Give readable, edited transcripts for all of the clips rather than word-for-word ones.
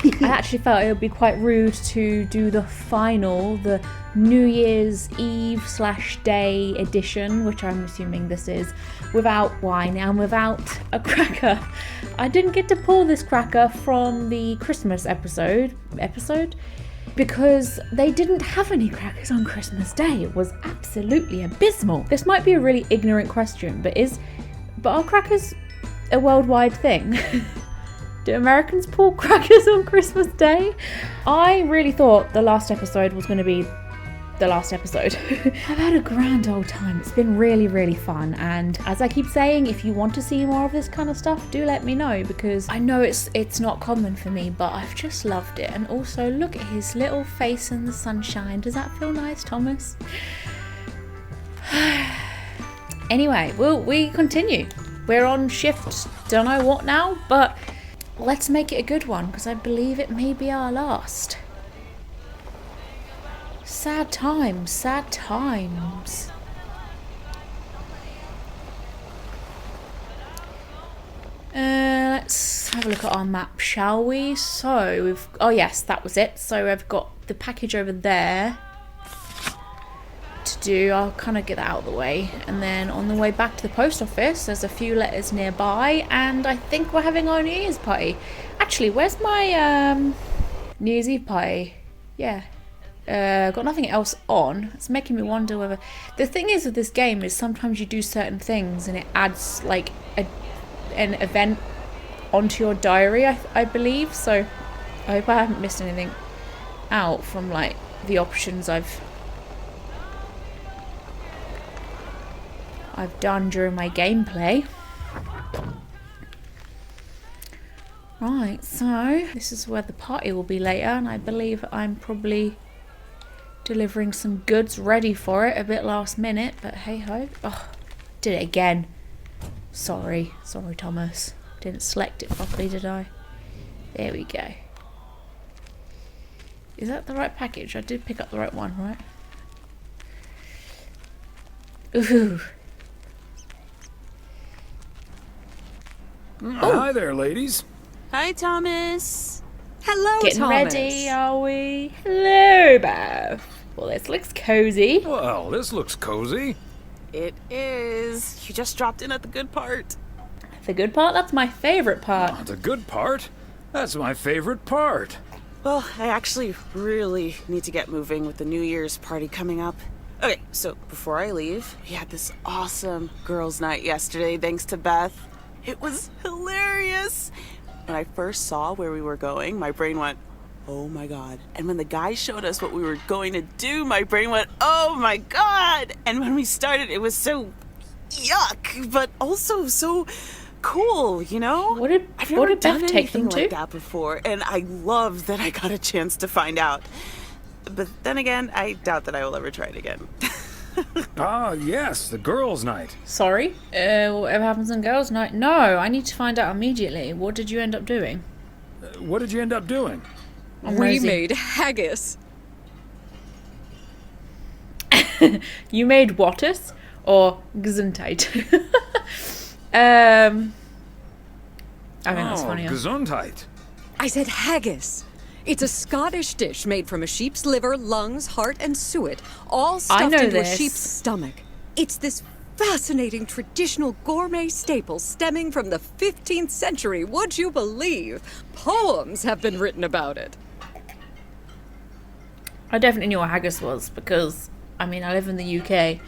I actually felt it would be quite rude to do the New Year's Eve/day edition, which I'm assuming this is, without wine and without a cracker. I didn't get to pull this cracker from the Christmas episode because they didn't have any crackers on Christmas Day. It was absolutely abysmal. This might be a really ignorant question, but are crackers a worldwide thing? Do Americans pull crackers on Christmas Day? I really thought the last episode was going to be the last episode. I've had a grand old time. It's been really, really fun. And as I keep saying, if you want to see more of this kind of stuff, do let me know, because I know it's not common for me, but I've just loved it. And also, look at his little face in the sunshine. Does that feel nice, Thomas? Anyway, we continue. We're on shift, don't know what now, but let's make it a good one, because I believe it may be our last. Sad times, sad times. Let's have a look at our map, shall we? So, oh yes, that was it. So I've got the package over there to do. I'll kind of get that out of the way. And then on the way back to the post office, there's a few letters nearby, and I think we're having our New Year's party. Actually, where's my New Year's Eve party? Yeah. Got nothing else on. It's making me wonder whether... The thing is with this game is sometimes you do certain things and it adds like an event onto your diary, I believe. So I hope I haven't missed anything out from like the options I've done during my gameplay. Right, so this is where the party will be later, and I believe I'm probably delivering some goods ready for it, a bit last minute, but hey ho. Oh, did it again. Sorry Thomas. Didn't select it properly, did I? There we go. Is that the right package? I did pick up the right one, right? Ooh. Hi there, ladies. Hi, Thomas. Hello, Getting Thomas. ready, are we? Hello, Beth. Well, this looks cozy. Well, this looks cozy. It is. You just dropped in at the good part. The good part? That's my favourite part. Oh, the good part? That's my favorite part. Well, I actually really need to get moving with the New Year's party coming up. Okay, so before I leave, we had this awesome girls' night yesterday, thanks to Beth. It was hilarious. When I first saw where we were going, my brain went, oh my god. And when the guy showed us what we were going to do, my brain went, oh my god. And when we started, it was so yuck, but also so cool, you know? What did Beth take them to? Like that before, and I love that I got a chance to find out. But then again, I doubt that I will ever try it again. Ah, yes, the girls' night. Sorry? Whatever happens on girls' night? No, I need to find out immediately. What did you end up doing? What did you end up doing? We made haggis. You made Wattis or Gesundheit? I think that's funnier. Gesundheit. I said haggis. It's a Scottish dish made from a sheep's liver, lungs, heart, and suet, all stuffed into this. a sheep's stomach. It's this fascinating traditional gourmet staple stemming from the 15th century. Would you believe? Poems have been written about it. I definitely knew what haggis was because, I mean, I live in the UK,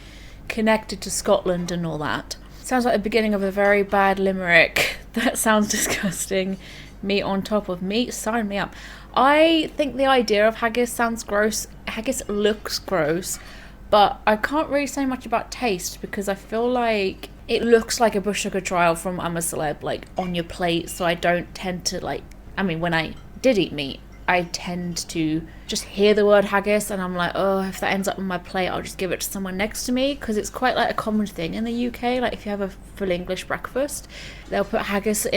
connected to Scotland and all that. Sounds like the beginning of a very bad limerick. That sounds disgusting. Meat on top of meat, sign me up. I think the idea of haggis sounds gross. Haggis looks gross, but I can't really say much about taste because I feel like it looks like a Bush Sugar trial from I'm a Celeb, like on your plate. So I don't tend to like, I mean, when I did eat meat, I tend to just hear the word haggis and I'm like, oh, if that ends up on my plate, I'll just give it to someone next to me, because it's quite like a common thing in the UK. Like if you have a full English breakfast, they'll put haggis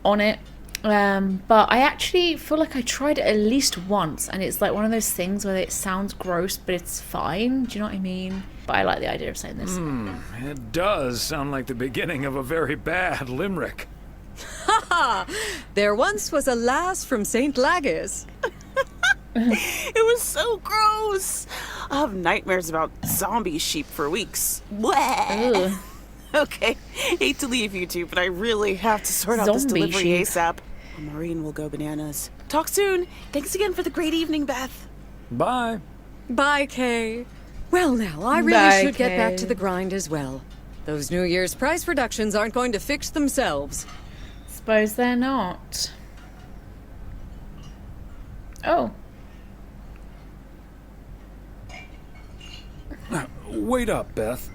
on it. But I actually feel like I tried it at least once, and it's like one of those things where it sounds gross, but it's fine. Do you know what I mean? But I like the idea of saying this. It does sound like the beginning of a very bad limerick. Haha, There once was a lass from St. Lagis. It was so gross. I'll have nightmares about zombie sheep for weeks. Bleh. Ugh. Okay, hate to leave you two, but I really have to sort out this Zombie delivery sheep. ASAP. Maureen will go bananas. Talk soon. Thanks again for the great evening, Beth. Bye. Bye, Kay. Well, now, I really Bye, should get back Kay. to the grind as well. Those New Year's price reductions aren't going to fix themselves. Suppose they're not. Oh. Wait up, Beth.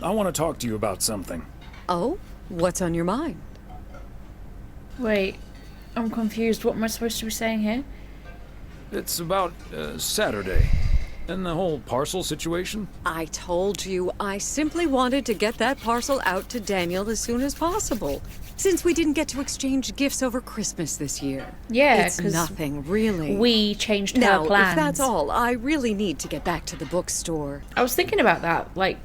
I want to talk to you about something. Oh? What's on your mind? Wait. I'm confused. What am I supposed to be saying here? It's about Saturday and the whole parcel situation. I told you I simply wanted to get that parcel out to Daniel as soon as possible, since we didn't get to exchange gifts over Christmas this year. Yeah, It's 'cause nothing, really. We changed Now, her plans. if that's all, I really need to get back to the bookstore. I was thinking about that, like,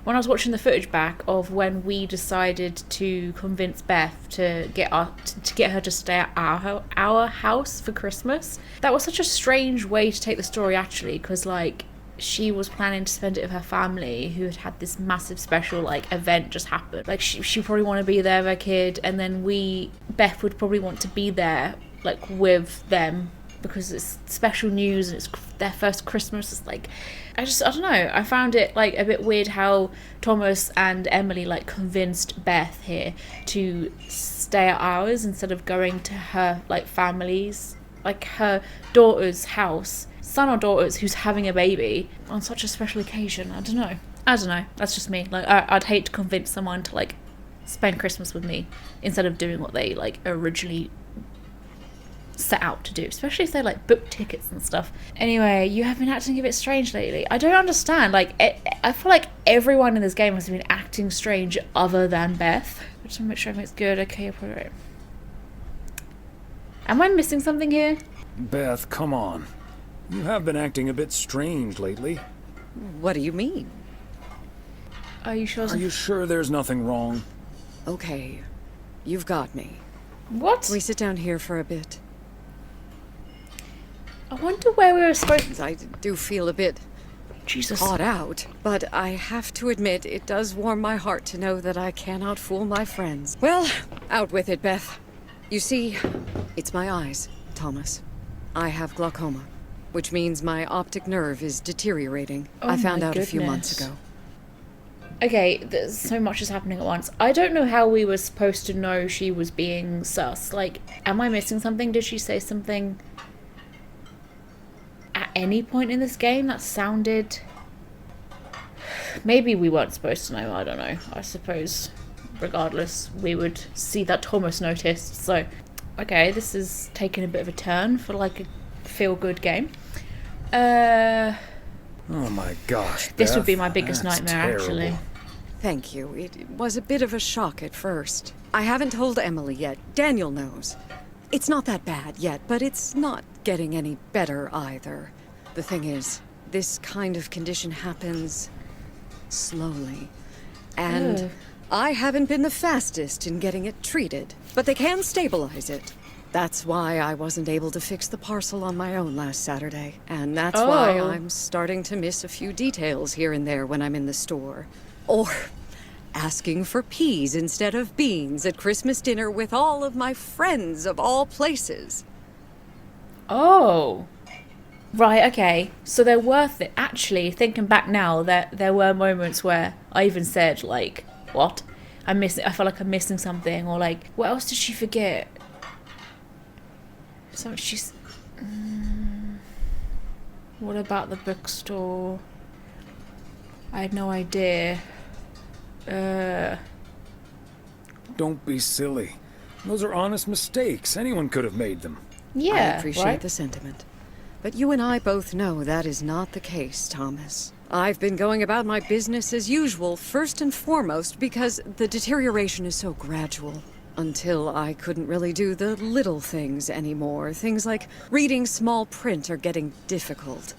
when I was watching the footage back of when we decided to convince Beth to get her to stay at our house for Christmas. That was such a strange way to take the story, actually, because like she was planning to spend it with her family, who had this massive special like event just happen. Like she probably want to be there with her kid, and then Beth would probably want to be there like with them because it's special news and it's their first Christmas. It's like, I don't know. I found it like a bit weird how Thomas and Emily like convinced Beth here to stay at ours instead of going to her like family's, like her daughter's house, son or daughters who's having a baby on such a special occasion. I don't know. That's just me. Like I'd hate to convince someone to like spend Christmas with me instead of doing what they like originally set out to do, especially if they like book tickets and stuff. Anyway, you have been acting a bit strange lately. I don't understand. Like I feel like everyone in this game has been acting strange other than Beth. I just want to make sure everything's good. Okay, I'll put it right. Am I missing something here? Beth, come on. You have been acting a bit strange lately. What do you mean? Are you sure? Are you sure there's nothing wrong? Okay, you've got me. What? Can we sit down here for a bit? I wonder where we were supposed. I do feel a bit Jesus. caught out, but I have to admit it does warm my heart to know that I cannot fool my friends. Well, out with it, Beth. You see, it's my eyes, Thomas. I have glaucoma, which means my optic nerve is deteriorating. Oh I found my out a few months goodness. ago. Okay, there's so much is happening at once. I don't know how we were supposed to know she was being sus. Like, am I missing something? Did she say something at any point in this game that sounded... Maybe we weren't supposed to know, I don't know. I suppose, regardless, we would see that Thomas noticed. So, okay, this is taking a bit of a turn for like a feel-good game. Oh my gosh, This would Beth, be my biggest that's nightmare, terrible. actually. Thank you. It was a bit of a shock at first. I haven't told Emily yet. Daniel knows. It's not that bad yet, but it's not getting any better either. The thing is, this kind of condition happens slowly. And Ugh. I haven't been the fastest in getting it treated, but they can stabilize it. That's why I wasn't able to fix the parcel on my own last Saturday. And that's why Oh. I'm starting to miss a few details here and there when I'm in the store. Or asking for peas instead of beans at Christmas dinner with all of my friends of all places. Oh. Right, okay. So they're worth it. Actually, thinking back now, there were moments where I even said, like, what? I feel like I'm missing something, or like, what else did she forget? So she's... what about the bookstore? I had no idea. Don't be silly. Those are honest mistakes. Anyone could have made them. Yeah, I appreciate right? the sentiment. But you and I both know that is not the case, Thomas. I've been going about my business as usual, first and foremost, because the deterioration is so gradual. Until I couldn't really do the little things anymore. Things like reading small print are getting difficult,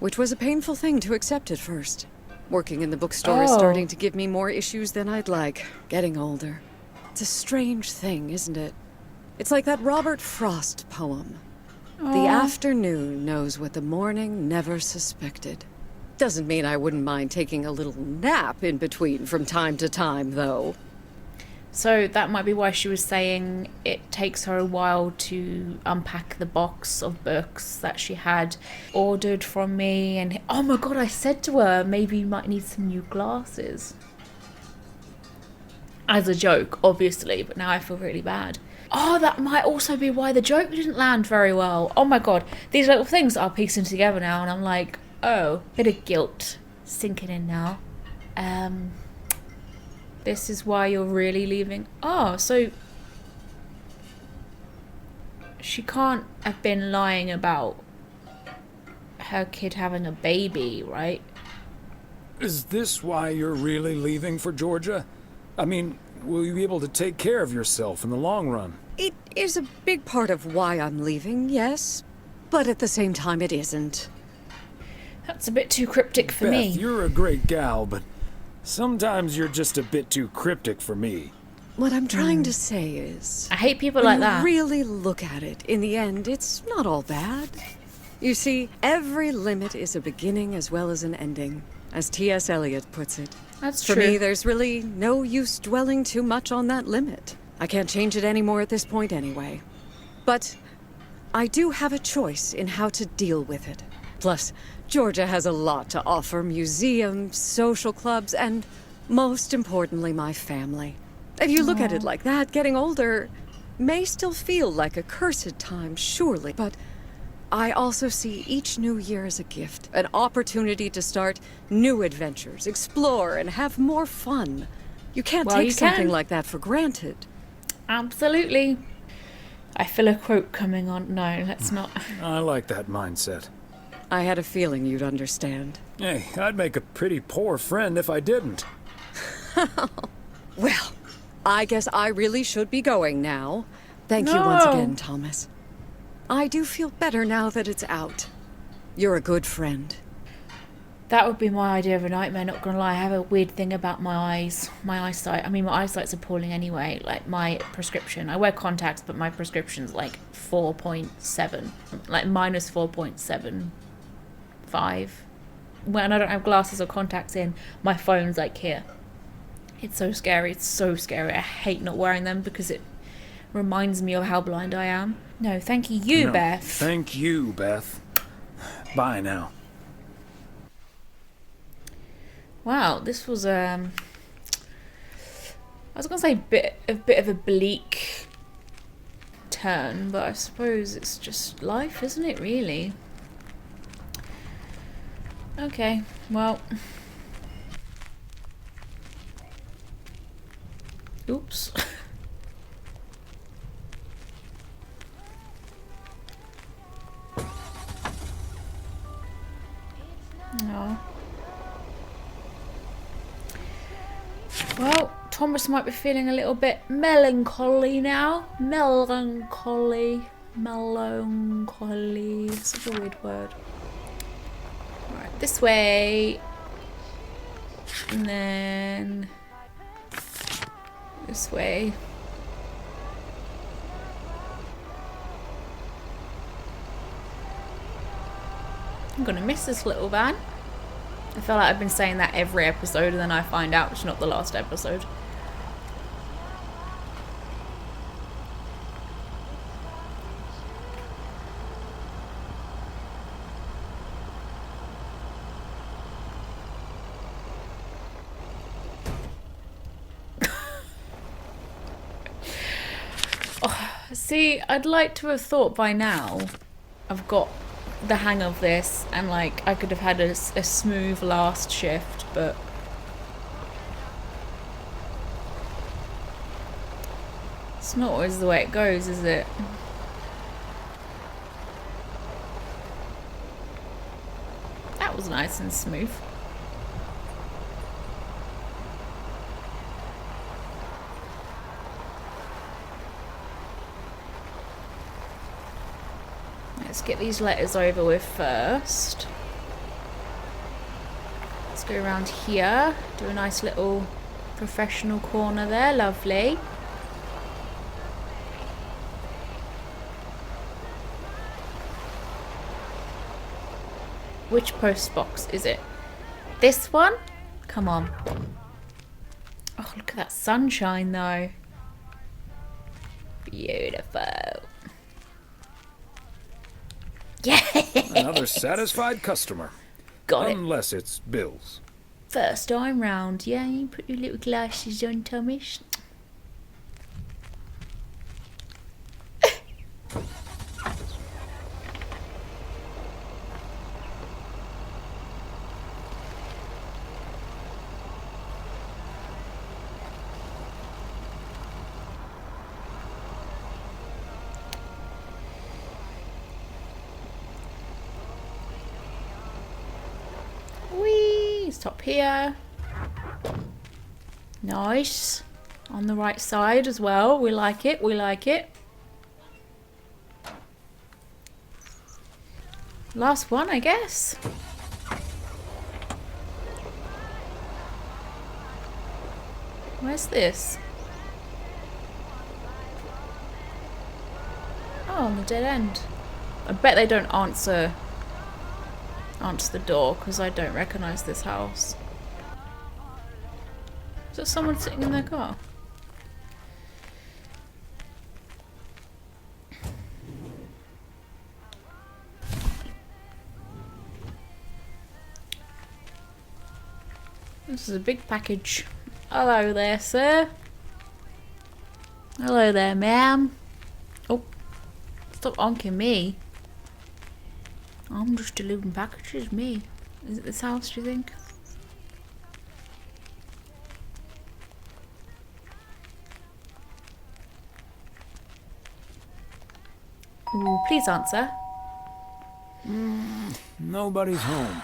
which was a painful thing to accept at first. Working in the bookstore is Oh. starting to give me more issues than I'd like, getting older. It's a strange thing, isn't it? It's like that Robert Frost poem. The afternoon knows what the morning never suspected. Doesn't mean I wouldn't mind taking a little nap in between from time to time, though. So that might be why she was saying it takes her a while to unpack the box of books that she had ordered from me. And oh my god, I said to her, maybe you might need some new glasses. As a joke, obviously, but now I feel really bad. Oh, that might also be why the joke didn't land very well. Oh my god, these little things are piecing together now, and I'm like, oh, bit of guilt sinking in now. This is why you're really leaving. Oh, so she can't have been lying about her kid having a baby, right? Is this why you're really leaving for Georgia? I mean, will you be able to take care of yourself in the long run? It is a big part of why I'm leaving, yes. But at the same time, it isn't. That's a bit too cryptic for Beth, me. you're a great gal, but sometimes you're just a bit too cryptic for me. What I'm trying to say is... I hate people when like you that. really look at it, in the end, it's not all bad. You see, every limit is a beginning as well as an ending, as T.S. Eliot puts it. That's For true. me, there's really no use dwelling too much on that limit. I can't change it anymore at this point anyway. But I do have a choice in how to deal with it. Plus, Georgia has a lot to offer: museums, social clubs, and most importantly, my family. If you look at it like that, getting older may still feel like a cursed time, surely, but I also see each new year as a gift, an opportunity to start new adventures, explore, and have more fun. You can't Well, take you something can. like that for granted. Absolutely. I feel a quote coming on. No, let's not. I like that mindset. I had a feeling you'd understand. Hey, I'd make a pretty poor friend if I didn't. Well, I guess I really should be going now. Thank you once No. again, Thomas. I do feel better now that it's out. You're a good friend. That would be my idea of a nightmare, not gonna lie. I have a weird thing about my eyes, my eyesight. I mean, my eyesight's appalling anyway. Like, my prescription. I wear contacts, but my prescription's like 4.7. Like, minus 4.75. When I don't have glasses or contacts in, my phone's like here. It's so scary. It's so scary. I hate not wearing them because it reminds me of how blind I am. No, thank you, No, Beth. Thank you, Beth. Bye now. Wow, this was I was gonna say a bit of a bleak turn, but I suppose it's just life, isn't it? Really. Okay, well. Oops. No. Well, Thomas might be feeling a little bit melancholy now. Melancholy. Such a weird word. Alright, this way. And then this way. I'm gonna miss this little van. I feel like I've been saying that every episode and then I find out it's not the last episode. See, I'd like to have thought by now I've got the hang of this and like I could have had a smooth last shift, but it's not always the way it goes, is it? That was nice and smooth. Let's get these letters over with first. Let's go around here. Do a nice little professional corner there. Lovely. Which post box is it? This one? Come on. Oh, look at that sunshine though. Beautiful. Yeah! Another satisfied customer. Got it. Unless it's Bill's. First time round. Yeah, you put your little glasses on, Thomas. Whee! Stop here. Nice. On the right side as well. We like it. We like it. Last one, I guess. Where's this? Oh, on the dead end. I bet they don't answer the door because I don't recognize this house. Is there someone sitting in their car? This is a big package. Hello there, sir. Hello there, ma'am. Oh, stop honking me. I'm just delivering packages, me. Is it this house, do you think? Ooh, please answer. Nobody's home.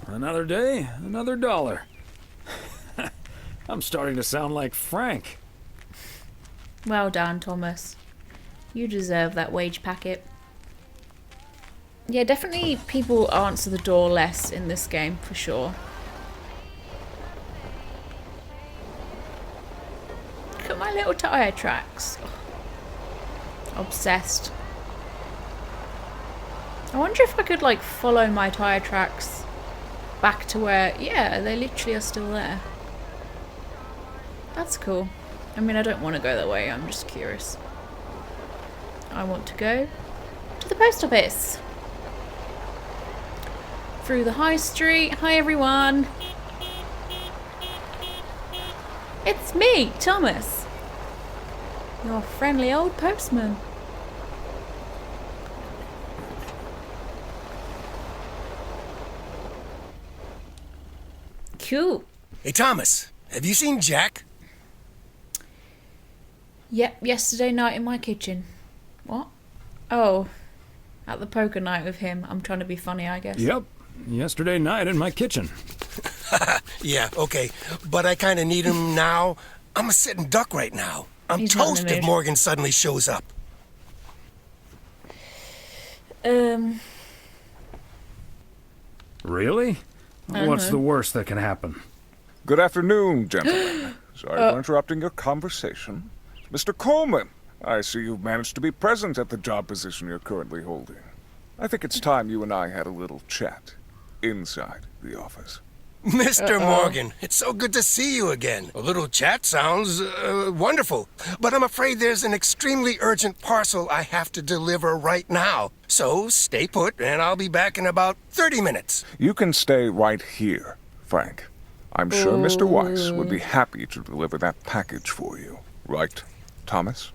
Another day, another dollar. I'm starting to sound like Frank. Well done, Thomas. You deserve that wage packet. Yeah, definitely people answer the door less in this game, for sure. Look at my little tyre tracks. Obsessed. I wonder if I could, like, follow my tyre tracks back to where... Yeah, they literally are still there. That's cool. I mean, I don't want to go that way, I'm just curious. I want to go to the post office. Through the high street. Hi, everyone. It's me, Thomas. Your friendly old postman. Cool. Hey, Thomas, have you seen Jack? Yep, yesterday night in my kitchen. What? Oh, at the poker night with him. I'm trying to be funny, I guess. Yep, yesterday night in my kitchen. Yeah, okay, but I kind of need him now. I'm a sitting duck right now. I'm He's not in toast the if mood. Morgan suddenly shows up. Really? What's know. the worst that can happen? Good afternoon, gentlemen. Sorry for interrupting your conversation. Mr. Coleman, I see you've managed to be present at the job position you're currently holding. I think it's time you and I had a little chat inside the office. Mr. Morgan, it's so good to see you again. A little chat sounds wonderful, but I'm afraid there's an extremely urgent parcel I have to deliver right now. So stay put, and I'll be back in about 30 minutes. You can stay right here, Frank. I'm sure Mr. Weiss would be happy to deliver that package for you. Right, Thomas?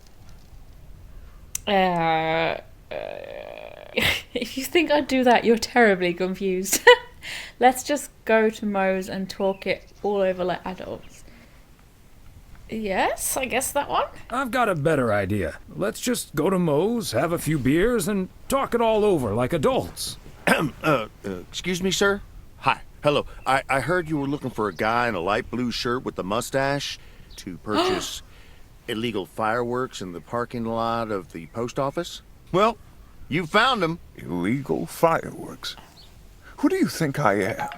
If you think I'd do that, you're terribly confused. Let's just go to Moe's and talk it all over like adults. Yes, I guess that one. I've got a better idea. Let's just go to Moe's, have a few beers, and talk it all over like adults. Excuse me, sir? Hi. Hello. I heard you were looking for a guy in a light blue shirt with a mustache to purchase illegal fireworks in the parking lot of the post office? Well, you found him. Illegal fireworks? Who do you think I am?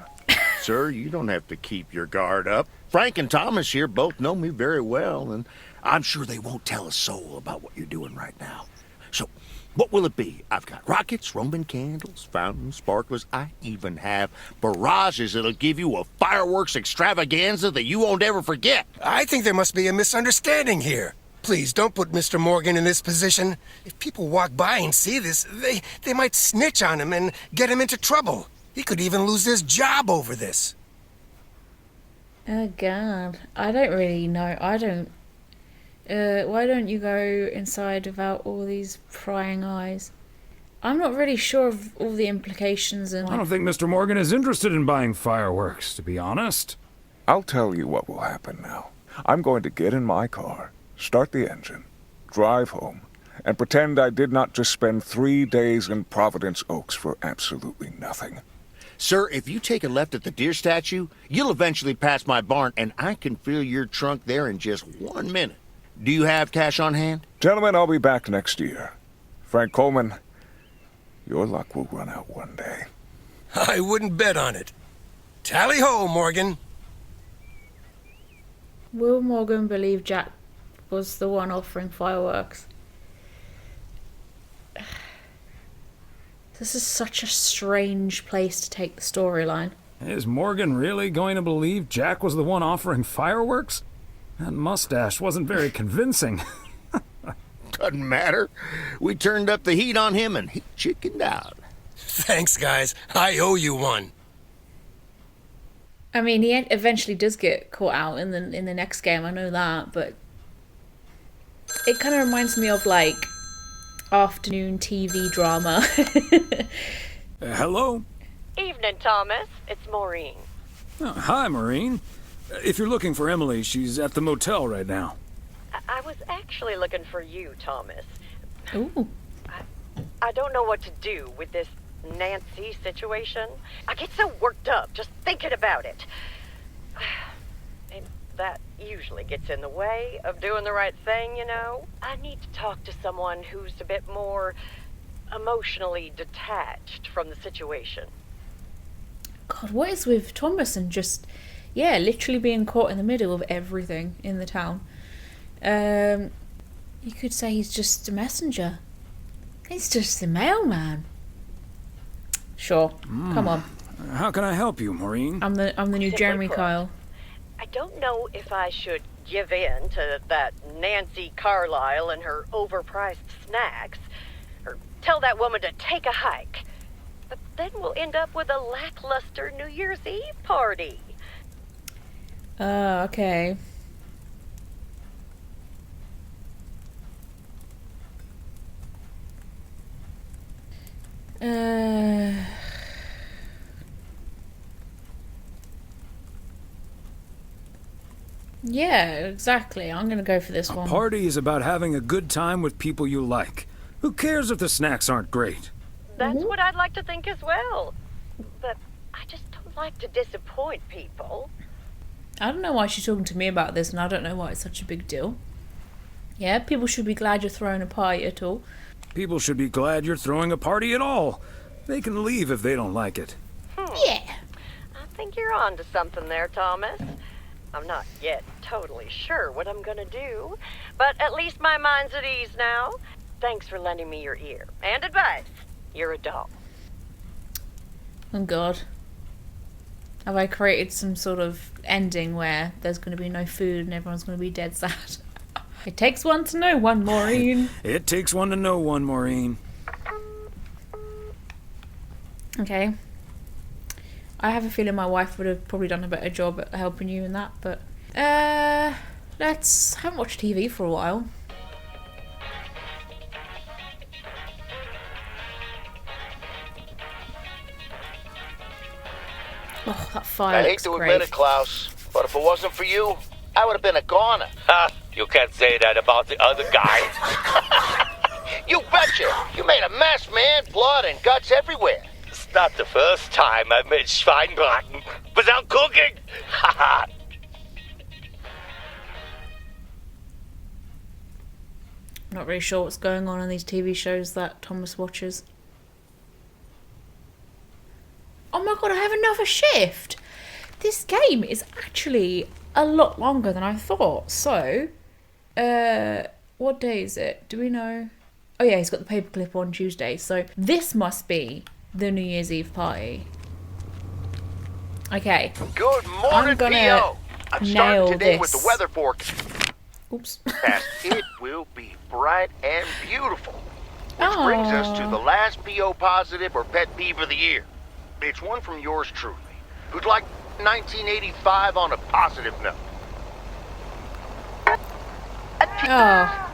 Sir, you don't have to keep your guard up. Frank and Thomas here both know me very well, and I'm sure they won't tell a soul about what you're doing right now. So, What will it be? I've got rockets, Roman candles, fountains, sparklers. I even have barrages that'll give you a fireworks extravaganza that you won't ever forget. I think there must be a misunderstanding here. Please don't put Mr. Morgan in this position. If people walk by and see this, they might snitch on him and get him into trouble. He could even lose his job over this. Oh God, I don't really know. I don't. Why don't you go inside without all these prying eyes? I'm not really sure of all the implications and. I don't think Mr. Morgan is interested in buying fireworks, to be honest. I'll tell you what will happen now. I'm going to get in my car, start the engine, drive home, and pretend I did not just spend 3 days in Providence Oaks for absolutely nothing. Sir, if you take a left at the deer statue, you'll eventually pass my barn, and I can fill your trunk there in just 1 minute. Do you have cash on hand? Gentlemen, I'll be back next year. Frank Coleman, your luck will run out one day. I wouldn't bet on it. Tally-ho, Morgan. Will Morgan believe Jack was the one offering fireworks? This is such a strange place to take the storyline. Is Morgan really going to believe Jack was the one offering fireworks? That mustache wasn't very convincing. Doesn't matter. We turned up the heat on him and he chickened out. Thanks, guys. I owe you one. I mean, he eventually does get caught out in the next game, I know that, but it kind of reminds me of, like, afternoon TV drama. Hello? Evening, Thomas. It's Maureen. Oh, hi, Maureen. If you're looking for Emily, she's at the motel right now. I was actually looking for you, Thomas. Ooh. I don't know what to do with this Nancy situation. I get so worked up just thinking about it. And that usually gets in the way of doing the right thing, you know? I need to talk to someone who's a bit more emotionally detached from the situation. God, what is with Thomas and just, yeah, literally being caught in the middle of everything in the town? You could say he's just a messenger. He's just the mailman. Sure, come on. How can I help you, Maureen? I'm the new Simply Jeremy put, Kyle. I don't know if I should give in to that Nancy Carlisle and her overpriced snacks, or tell that woman to take a hike. But then we'll end up with a lackluster New Year's Eve party. Okay. Yeah, exactly. I'm gonna go for this one. A party is about having a good time with people you like. Who cares if the snacks aren't great? That's what I'd like to think as well. But I just don't like to disappoint people. I don't know why she's talking to me about this, and I don't know why it's such a big deal. Yeah, people should be glad you're throwing a party at all. People should be glad you're throwing a party at all. They can leave if they don't like it. Yeah. I think you're on to something there, Thomas. I'm not yet totally sure what I'm gonna do, but at least my mind's at ease now. Thanks for lending me your ear and advice. You're a doll. Oh God. Have I created some sort of ending where there's going to be no food and everyone's going to be dead sad? It takes one to know one, Maureen. It takes one to know one, Maureen. Okay. I have a feeling my wife would have probably done a better job at helping you in that, but... haven't watched TV for a while. Oh, that fire I hate looks to great. admit it, Klaus, but if it wasn't for you, I would have been a goner. Ha! You can't say that about the other guy. You betcha! You made a mess, man. Blood and guts everywhere. It's not the first time I made Schweinbraten without cooking. Ha! Not really sure what's going on in these TV shows that Thomas watches. Oh my God, I have another shift! This game is actually a lot longer than I thought. So, what day is it? Do we know? Oh yeah, he's got the paperclip on Tuesday. So this must be the New Year's Eve party. Okay. Good morning, I'm gonna P.O. I'm nail starting today this. with the weather forecast. Oops. It will be bright and beautiful. Which brings us to the last P.O. positive or pet peeve of the year. It's one from yours truly, who'd like 1985 on a positive note. Oh,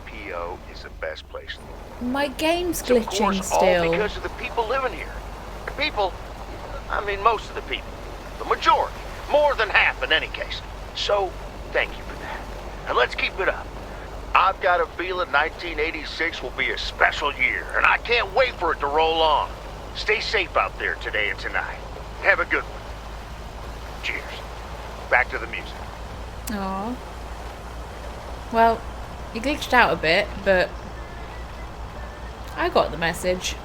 P.O. is the best place. my game's Of glitching course, all still. because of the people living here. The people, I mean most of the people. The majority. More than half in any case. So, thank you for that. And let's keep it up. I've got a feeling 1986 will be a special year, and I can't wait for it to roll on. Stay safe out there today and tonight. Have a good one. Cheers. Back to the music. Aw. Well, you glitched out a bit, but I got the message.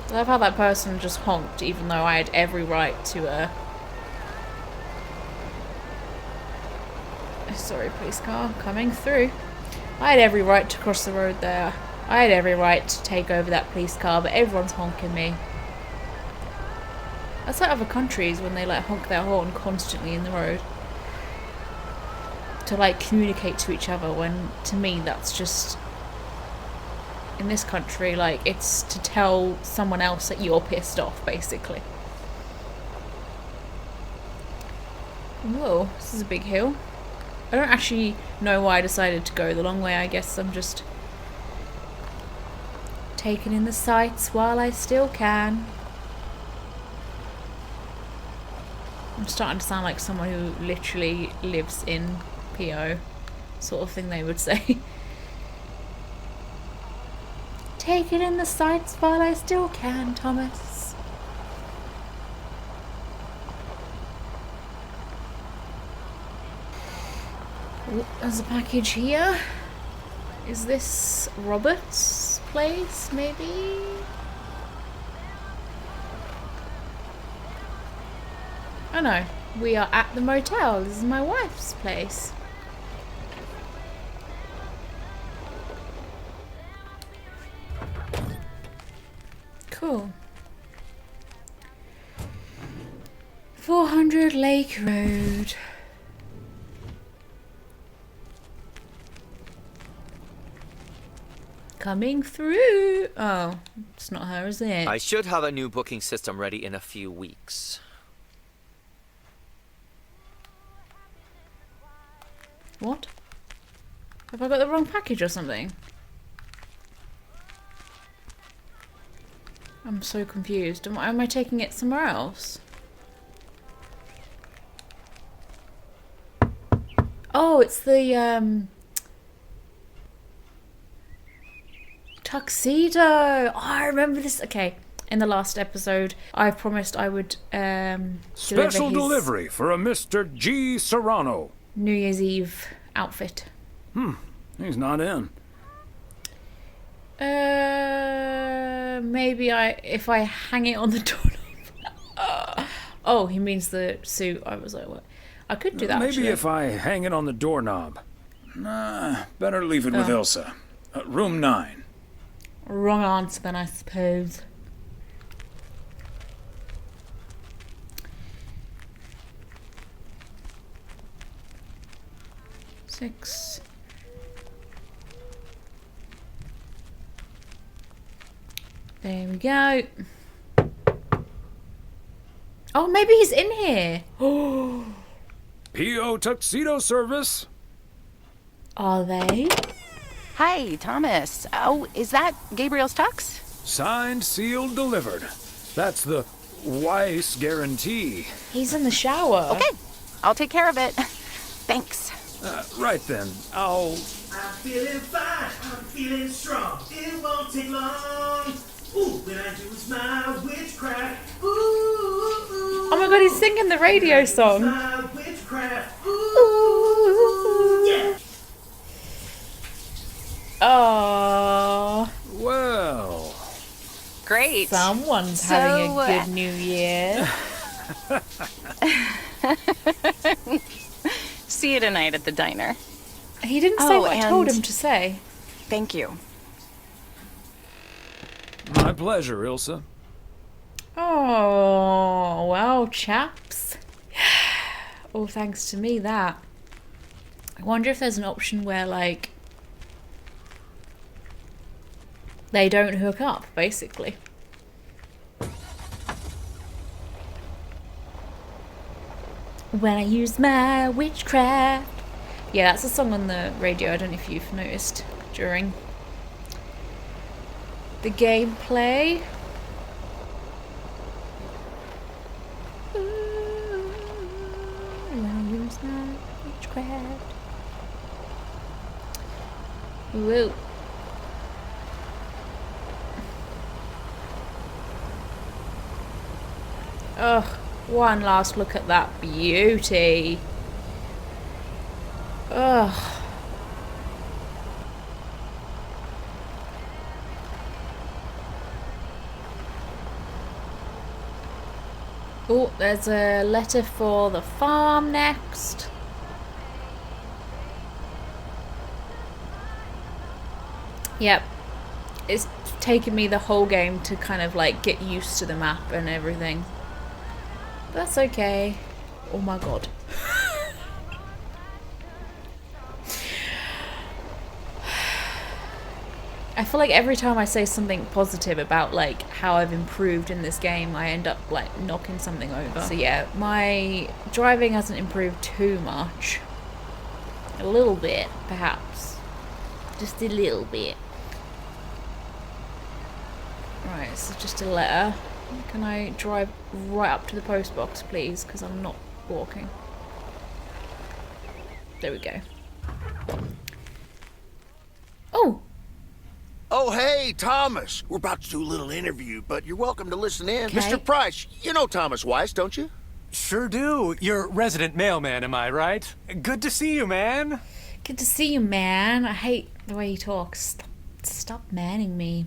I love how that person just honked, even though I had every right to, Sorry, police car, coming through. I had every right to cross the road there. I had every right to take over that police car, but everyone's honking me. That's like other countries when they, like, honk their horn constantly in the road. To, like, communicate to each other, when, to me, that's just... In this country, like, it's to tell someone else that you're pissed off, basically. Whoa, this is a big hill. I don't actually know why I decided to go the long way. I guess I'm just taking in the sights while I still can. I'm starting to sound like someone who literally lives in PO, sort of thing they would say. Taking in the sights while I still can, Thomas. Oh, there's a package here. Is this Robert's place, maybe? Oh no, we are at the motel. This is my wife's place. Cool. 400 Lake Road. Coming through. Oh, it's not her, is it? I should have a new booking system ready in a few weeks. What? Have I got the wrong package or something? I'm so confused. Am I taking it somewhere else? Oh, it's the tuxedo. Oh, I remember this. Okay, in the last episode, I promised I would Special delivery for a Mr. G. Serrano. New Year's Eve outfit. He's not in. Maybe if I hang it on the doorknob. Oh, he means the suit. I was like, what? I could do that. Maybe actually. if I hang it on the doorknob. Nah, better leave it with Ilsa. Room 9. Wrong answer then, I suppose. Six. There we go. Oh, maybe he's in here. Oh, P.O. Tuxedo Service. are they? Hi, Thomas. Oh, is that Gabriel's tux? Signed, sealed, delivered. That's the Weiss guarantee. He's in the shower. Okay, I'll take care of it. Thanks. Right then, I'll... I'm feeling fine, I'm feeling strong. It won't take long. Ooh, when I use my witchcraft. Ooh, ooh. Oh my god, he's singing the radio song. My witchcraft. Ooh, yeah. Oh, Well... Great. someone's having a good New Year. See you tonight at the diner. He didn't say Oh, what I told and- him to say. Thank you. My pleasure, Ilsa. Oh, well, chaps. All thanks to me, that. I wonder if there's an option where, like, they don't hook up, basically. When I use my witchcraft. Yeah, that's a song on the radio. I don't know if you've noticed during the gameplay. When I use my witchcraft. Whoa. Ugh, one last look at that beauty. Ugh. Oh, there's a letter for the farm next. Yep. It's taken me the whole game to kind of like get used to the map and everything. That's okay. Oh my god. I feel like every time I say something positive about like how I've improved in this game, I end up like knocking something over. So yeah, my driving hasn't improved too much. A little bit, perhaps. Just a little bit. Right, this is just a letter. Can I drive right up to the post box, please? Because I'm not walking. There we go. Oh! Oh, hey, Thomas. We're about to do a little interview, but you're welcome to listen in. Okay. Mr. Price, you know Thomas Weiss, don't you? Sure do. You're resident mailman, am I right? Good to see you, man. Good to see you, man. I hate the way you talk. Stop manning me.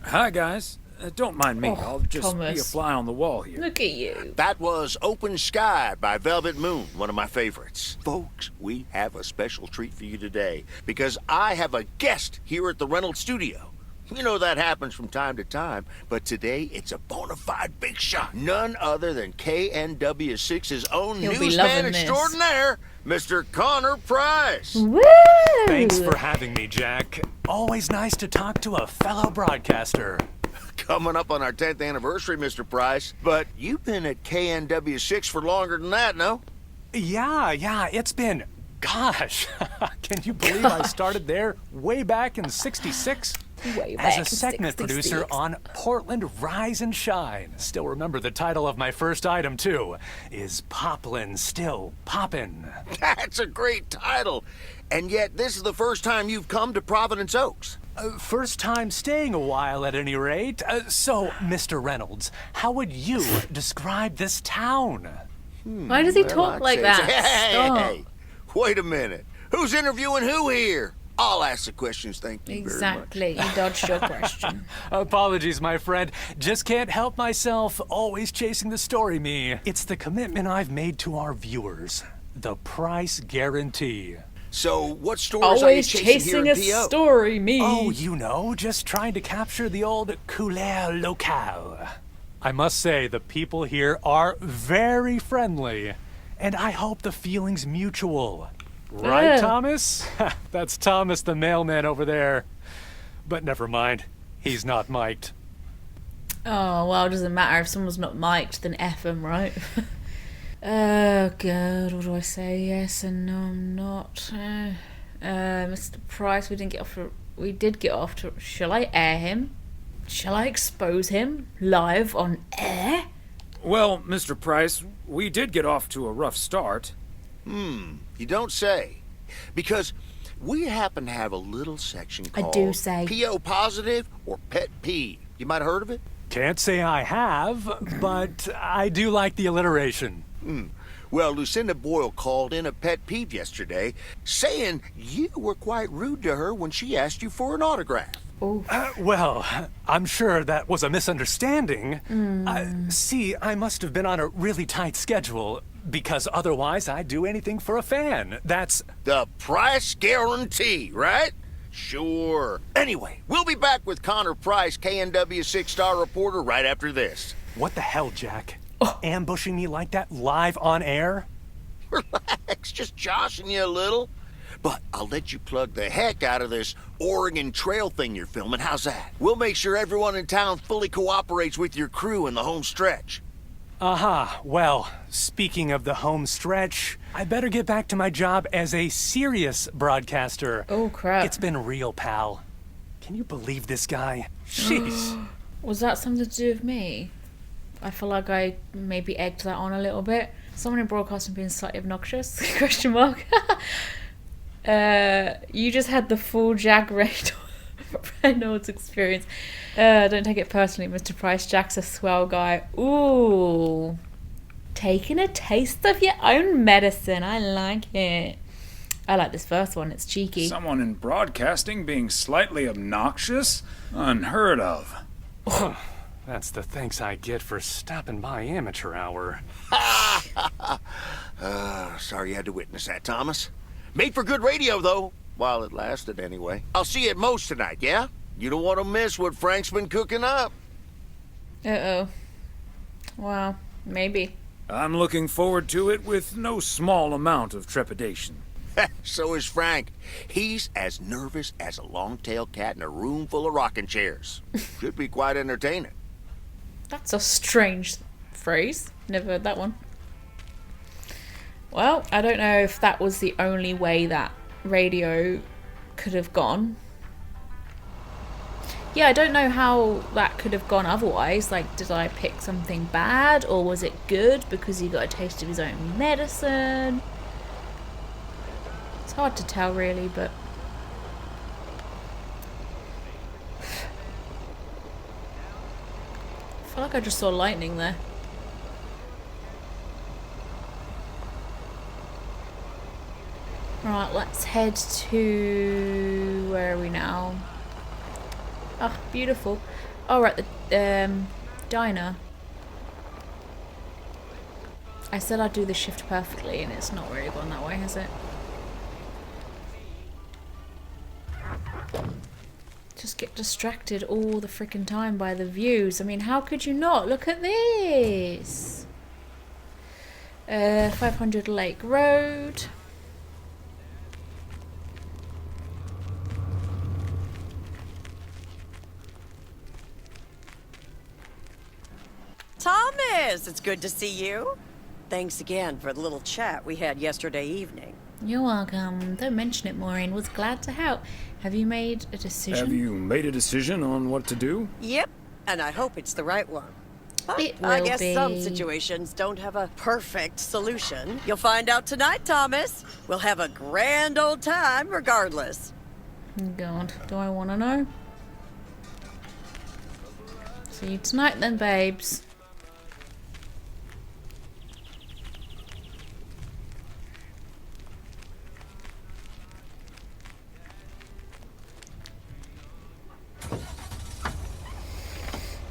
Hi, guys. Don't mind me. Oh, I'll just be a Thomas. fly on the wall here. Look at you. That was Open Sky by Velvet Moon, one of my favorites. Folks, we have a special treat for you today because I have a guest here at the Reynolds studio. You know that happens from time to time, but today it's a bona fide big shot. None other than KNW6's own He'll be newsman loving this. extraordinaire, Mr. Connor Price. Woo! Thanks for having me, Jack. Always nice to talk to a fellow broadcaster. Coming up on our 10th anniversary, Mr. Price. But you've been at KNW6 for longer than that, no? Yeah, it's been... Gosh, can you believe I started there way back in '66? Way As back a segment in producer 66. on Portland Rise and Shine. Still remember the title of my first item, too. Is Poplin Still Poppin'? That's a great title. And yet, this is the first time you've come to Providence Oaks. First time staying a while, at any rate. So, Mr. Reynolds, how would you describe this town? Why does he talk I'd like say that? Hey, Stop. hey, wait a minute. Who's interviewing who here? I'll ask the questions, thank you very much. Exactly. You dodged your question. Apologies, my friend. Just can't help myself. Always chasing the story, me. It's the commitment I've made to our viewers. The price guarantee. So, what stories Always are you chasing chasing here a in PO? story, me. Oh, you know, just trying to capture the old couleur locale. I must say, the people here are very friendly, and I hope the feeling's mutual. Right, Yeah. Thomas? That's Thomas the mailman over there. But never mind, he's not mic'd. Oh, well, it doesn't matter. If someone's not mic'd, then F 'em, right? Oh, God, what do I say? Yes and no, I'm not. Mr. Price, we did get off to... Shall I air him? Shall I expose him? Live on air? Well, Mr. Price, we did get off to a rough start. You don't say. Because we happen to have a little section I called do say. PO Positive or Pet Peeve. You might have heard of it? Can't say I have, but I do like the alliteration. Well, Lucinda Boyle called in a pet peeve yesterday, saying you were quite rude to her when she asked you for an autograph. Well, I'm sure that was a misunderstanding. See, I must have been on a really tight schedule. Because otherwise I'd do anything for a fan. That's the price guarantee, right? Sure. Anyway, we'll be back with Connor Price, KNW 6-star reporter, right after this. What the hell, Jack? Ambushing me like that live on air? Relax, just joshing you a little. But I'll let you plug the heck out of this Oregon Trail thing you're filming. How's that? We'll make sure everyone in town fully cooperates with your crew in the home stretch. Aha. Well, speaking of the home stretch, I better get back to my job as a serious broadcaster. Oh, crap. It's been real, pal. Can you believe this guy? Jeez. Was that something to do with me? I feel like I maybe egged that on a little bit. Someone in broadcasting being slightly obnoxious? Question mark. You just had the full Jack Reynolds experience. Don't take it personally, Mr. Price. Jack's a swell guy. Ooh. Taking a taste of your own medicine. I like it. I like this first one. It's cheeky. Someone in broadcasting being slightly obnoxious? Unheard of. That's the thanks I get for stopping by amateur hour. Sorry you had to witness that, Thomas. Made for good radio, though. While it lasted, anyway. I'll see you at Moe's tonight, yeah? You don't want to miss what Frank's been cooking up. Uh-oh. Wow. Maybe. I'm looking forward to it with no small amount of trepidation. So is Frank. He's as nervous as a long-tailed cat in a room full of rocking chairs. Should be quite entertaining. That's a strange phrase. Never heard that one. Well, I don't know if that was the only way that radio could have gone. Yeah, I don't know how that could have gone otherwise. Like, did I pick something bad, or was it good because he got a taste of his own medicine? It's hard to tell, really, but... I feel like I just saw lightning there. Right, let's head to... where are we now? Oh, beautiful. Oh, right, the diner. I said I'd do the shift perfectly, and it's not really gone that way, has it? Just get distracted all the freaking time by the views. I mean, how could you not? Look at this! 500 Lake Road. Thomas, it's good to see you. Thanks again for the little chat we had yesterday evening. You're welcome. Don't mention it, Maureen. Was glad to help. Have you made a decision? Have you made a decision on what to do? Yep, and I hope it's the right one. But It I will guess be. some situations don't have a perfect solution. You'll find out tonight, Thomas. We'll have a grand old time regardless. God, do I want to know? See you tonight then, babes.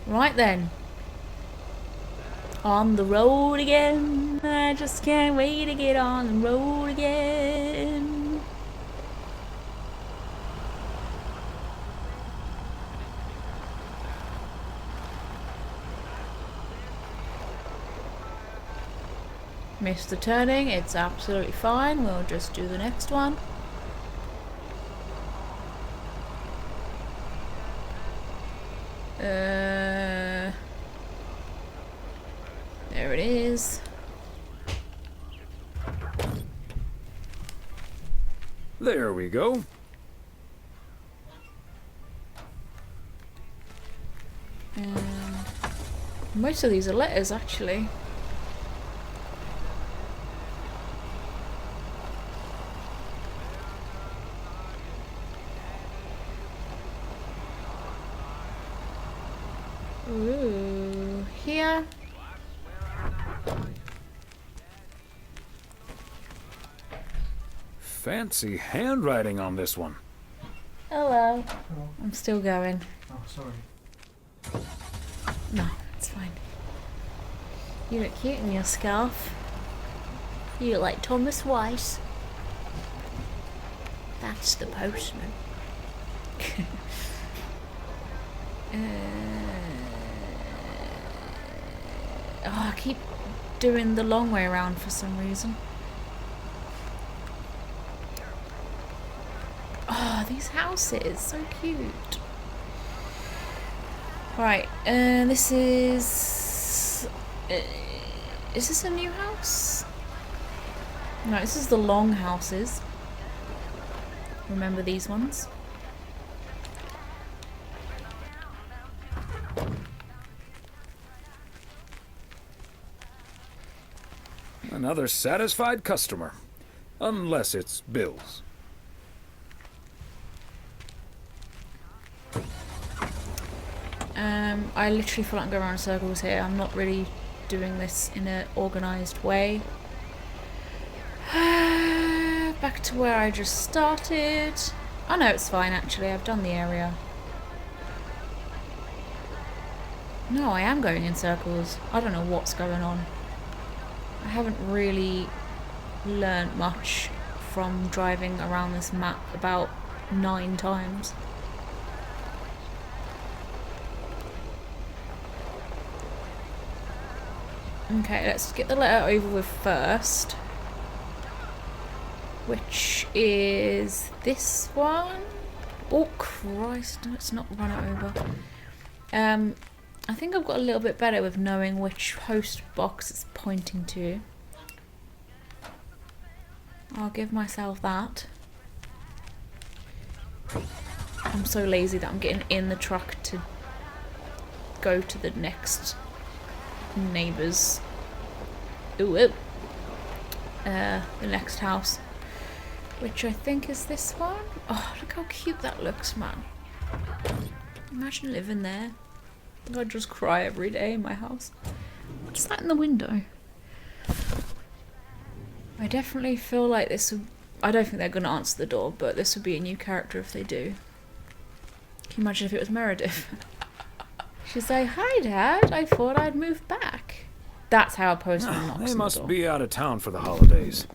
Right then. On the road again. I just can't wait to get on the road again. Missed the turning, it's absolutely fine. We'll just do the next one. There it is. There we go. And most of these are letters, actually. Ooh, here. Fancy handwriting on this one. Hello. I'm still going. Oh, sorry. No, it's fine. You look cute in your scarf. You like Thomas Weiss? That's the postman. I keep doing the long way around for some reason. Oh, these houses, so cute. Right, this is this a new house? No, this is the long houses. Remember these ones? Another satisfied customer. Unless it's Bill's. I literally feel like I'm going around in circles here. I'm not really doing this in an organised way. Back to where I just started. Oh no, it's fine actually. I've done the area. No, I am going in circles. I don't know what's going on. I haven't really learnt much from driving around this map about 9 times. Okay, let's get the letter over with first. Which is this one. Oh Christ, let's not run it over. I think I've got a little bit better with knowing which post box it's pointing to. I'll give myself that. I'm so lazy that I'm getting in the truck to go to the next neighbours. The next house, which I think is this one. Oh, look how cute that looks, man. Imagine living there. I'd just cry every day in my house. What's that in the window? I definitely feel like this would... I don't think they're going to answer the door, but this would be a new character if they do. Can you imagine if it was Meredith? She's like, "Hi Dad, I thought I'd move back." That's how a postman knocks on the door. They must be out of town for the holidays.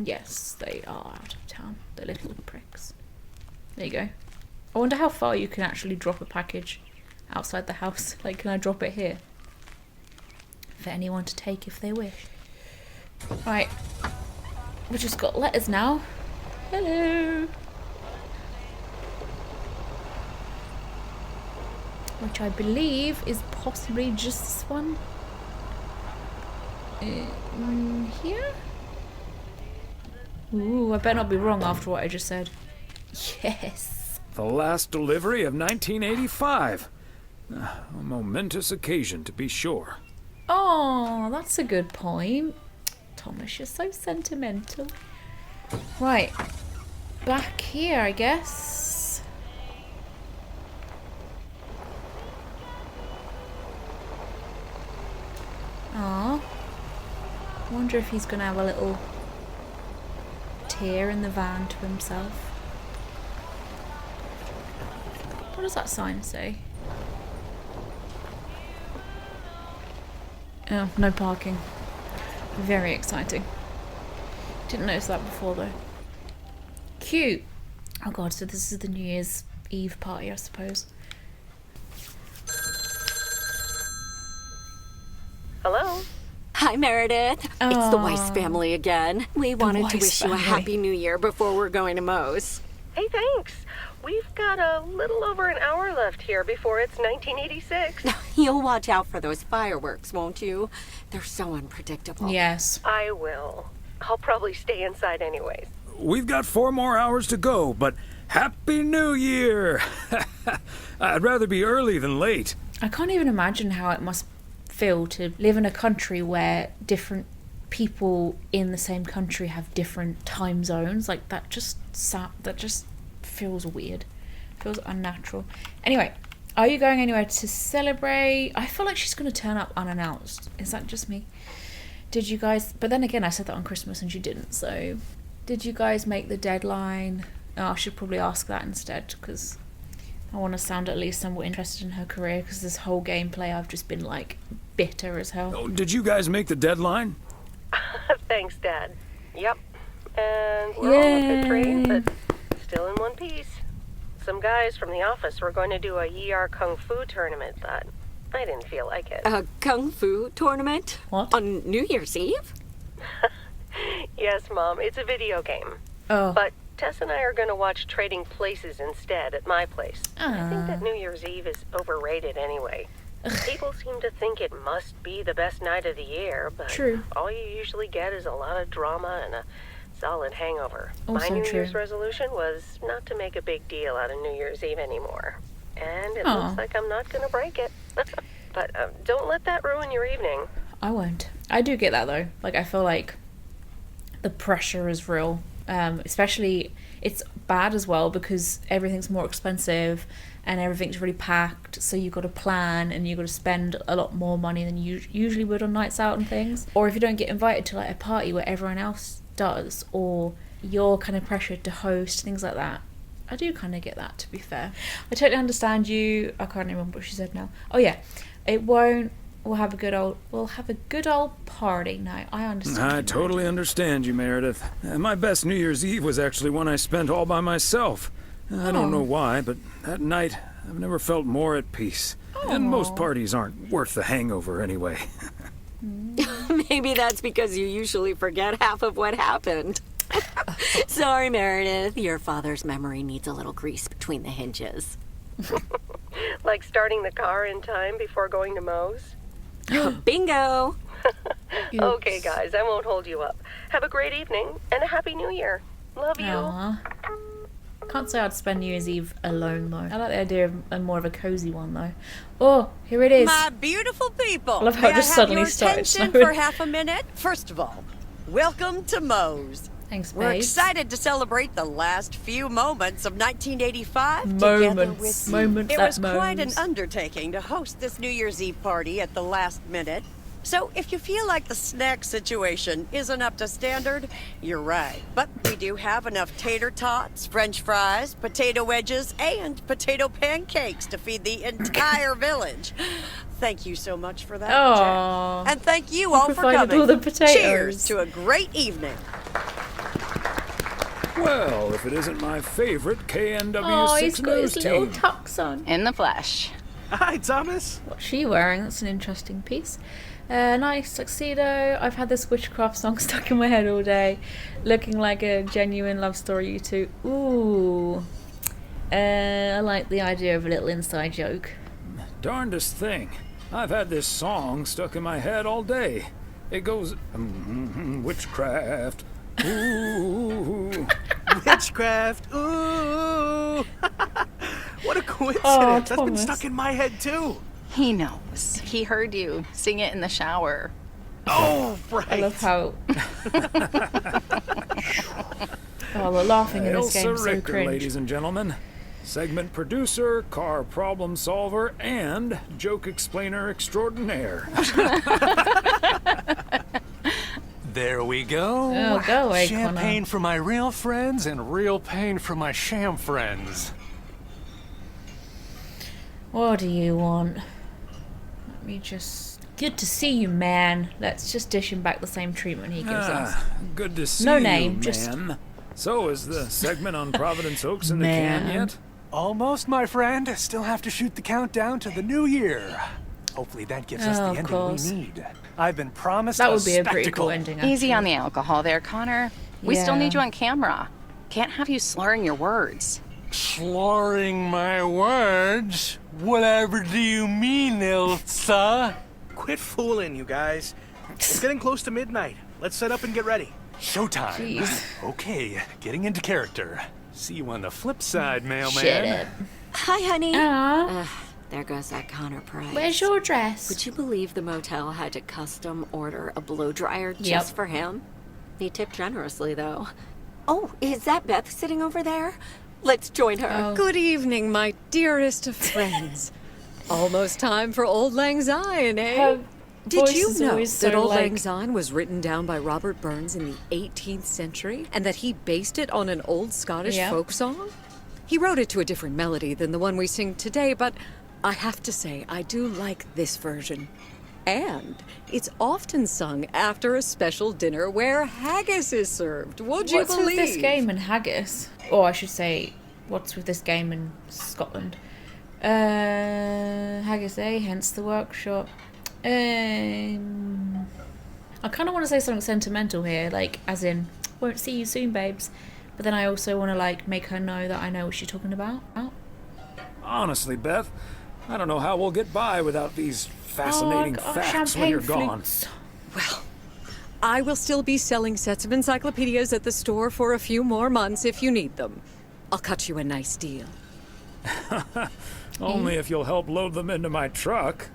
Yes, they are out of town. The little pricks. There you go. I wonder how far you can actually drop a package outside the house. Like, can I drop it here? For anyone to take if they wish. Right. We've just got letters now. Hello. Which I believe is possibly just this one. Here? Ooh, I better not be wrong after what I just said. Yes. The last delivery of 1985. A momentous occasion, to be sure. Oh, that's a good point. Thomas, you're so sentimental. Right. Back here, I guess. Aw. I wonder if he's gonna have a little tear in the van to himself. What does that sign say? Oh, no parking. Very exciting. Didn't notice that before though. Cute. Oh god, so this is the New Year's Eve party, I suppose. Hello? Hi, Meredith. It's the Weiss family again. We wanted to wish you a happy new year before we're going to Moe's. Hey, thanks. We've got a little over an hour left here before it's 1986. You'll watch out for those fireworks, won't you? They're so unpredictable. Yes. I will. I'll probably stay inside anyways. We've got 4 more hours to go, but Happy New Year! I'd rather be early than late. I can't even imagine how it must feel to live in a country where different people in the same country have different time zones. Like, that just feels weird. Feels unnatural. Anyway, are you going anywhere to celebrate? I feel like she's going to turn up unannounced. Is that just me? Did you guys... But then again, I said that on Christmas and you didn't, so... Did you guys make the deadline? Oh, I should probably ask that instead, because I want to sound at least somewhat interested in her career, because this whole gameplay I've just been, like, bitter as hell. Oh, did you guys make the deadline? Thanks, Dad. Yep. And we're all a bit trained, but still in one piece. Some guys from the office were going to do a ER Kung Fu tournament, but I didn't feel like it. A Kung Fu tournament? What? On New Year's Eve? Yes, Mom, it's a video game. Oh. But Tess and I are going to watch Trading Places instead at my place. I think that Ah. New Year's Eve is overrated anyway. People seem to think it must be the best night of the year, but True. all you usually get is a lot of drama and a solid hangover. My Also New true. Year's resolution was not to make a big deal out of New Year's Eve anymore. And it Aw. looks like I'm not going to break it. But don't let that ruin your evening. I won't. I do get that though. Like, I feel like the pressure is real. Especially, it's bad as well because everything's more expensive and everything's really packed. So you've got to plan and you've got to spend a lot more money than you usually would on nights out and things. Or if you don't get invited to like a party where everyone else does, or you're kind of pressured to host, things like that. I do kind of get that, to be fair. I totally understand you. I can't remember what she said now. Oh yeah, it won't. We'll have a good old party night. I understand. I totally understand you, Meredith. My best New Year's Eve was actually one I spent all by myself. I don't know why, but that night I've never felt more at peace. And most parties aren't worth the hangover anyway. Maybe that's because you usually forget half of what happened. Sorry, Meredith. Your father's memory needs a little grease between the hinges. Like starting the car in time before going to Moe's? Bingo! Okay, guys, I won't hold you up. Have a great evening and a Happy New Year. Love you. Aw. Can't say I'd spend New Year's Eve alone though. I like the idea of more of a cozy one though. Oh, here it is. My beautiful people. I love how May it just I have suddenly your started attention snowing. for half a minute? First of all, welcome to Moe's. Thanks, We're babes. excited to celebrate the last few moments of 1985 together Moments. with you. Moments It at was quite an Moe's. undertaking to host this New Year's Eve party at the last minute. So if you feel like the snack situation isn't up to standard, you're right. But we do have enough tater tots, french fries, potato wedges, and potato pancakes to feed the entire village. Thank you so much for that, Aw. Jack. And thank you I all for provided coming. all the potatoes. Cheers to a great evening. Well, if it isn't my favorite KNW6 Oh, he's got news his little team. tux on. In the flesh. Hi, Thomas. What's she wearing? That's an interesting piece. Nice tuxedo. I've had this witchcraft song stuck in my head all day, looking like a genuine love story. You two. Ooh. I like the idea of a little inside joke. Darndest thing. I've had this song stuck in my head all day. It goes, witchcraft. Ooh. Witchcraft. Ooh. What a coincidence. Oh, That's been Thomas. stuck in my head, too. He knows. He heard you sing it in the shower. Oh, right. I love how. Oh, the laughing in this Elsa game is so Richter, cringe. ladies and gentlemen. Segment producer, car problem solver, and joke explainer extraordinaire. There we go. Oh, go away, Champagne Connor. for my real friends and real pain for my sham friends. What do you want? Let me just. Good to see you, man. Let's just dish him back the same treatment he gives us. Good to see No you, name, man. just- So, is the segment on Providence Oaks in the Man. can yet? Almost, my friend. Still have to shoot the countdown to the new year. Hopefully that gives us Oh, the of ending course. we need. I've been promised That a would be a pretty spectacle. cool ending. Easy actually. on the alcohol there, Connor. We still Yeah. need you on camera. Can't have you slurring your words. Slurring my words? Whatever do you mean, Ilsa? Quit fooling, you guys. It's getting close to midnight. Let's set up and get ready. Showtime. Jeez. Okay, getting into character. See you on the flip side, mailman. Shut up. Hi, honey. Aw. There goes that Connor Price. Where's your dress? Would you believe the motel had to custom order a blow dryer just for him? He tipped generously, though. Oh, is that Beth sitting over there? Let's join her. Oh. Good evening, my dearest of friends. Almost time for Old Lang Syne, eh? Her Did voice you is know always that so, Old Lang like- Syne was written down by Robert Burns in the 18th century and that he based it on an old Scottish Yeah. folk song? He wrote it to a different melody than the one we sing today, but I have to say, I do like this version. And it's often sung after a special dinner where haggis is served. Would you What's believe? with this game and haggis? Or I should say, what's with this game in Scotland? Haggis, hence the workshop. I kind of want to say something sentimental here, like, as in, won't see you soon, babes. But then I also want to, like, make her know that I know what she's talking about. Honestly, Beth, I don't know how we'll get by without these fascinating facts when you're gone. Well, I will still be selling sets of encyclopedias at the store for a few more months if you need them. I'll cut you a nice deal. Only if you'll help load them into my truck.